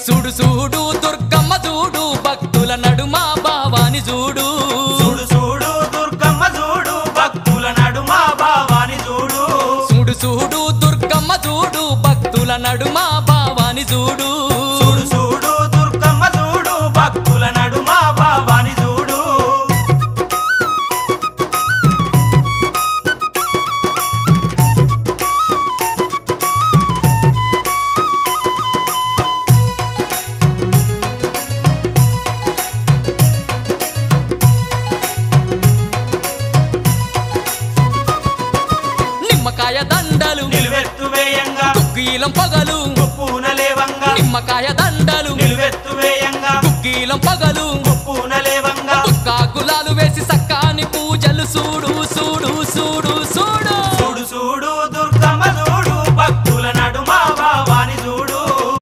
చూడు చూడు దుర్గమ్మ చూడు భక్తుల నడుమ భావాని చూడు చూడు చూడు దుర్గమ్మ చూడు భక్తుల నడుమ భావాని చూడు చూడు చూడు దుర్గమ్మ చూడు భక్తుల నడుమ భావాని చూడు చూడు చూడు దుర్గమ్మ చూడు భక్తుల నడుమ భావాని చూడు నిమ్మకాయ దండలు నిలువెత్తు వేయంగా కుక్కీలం పగలు పూనలేవంగా నిమ్మకాయ దండలు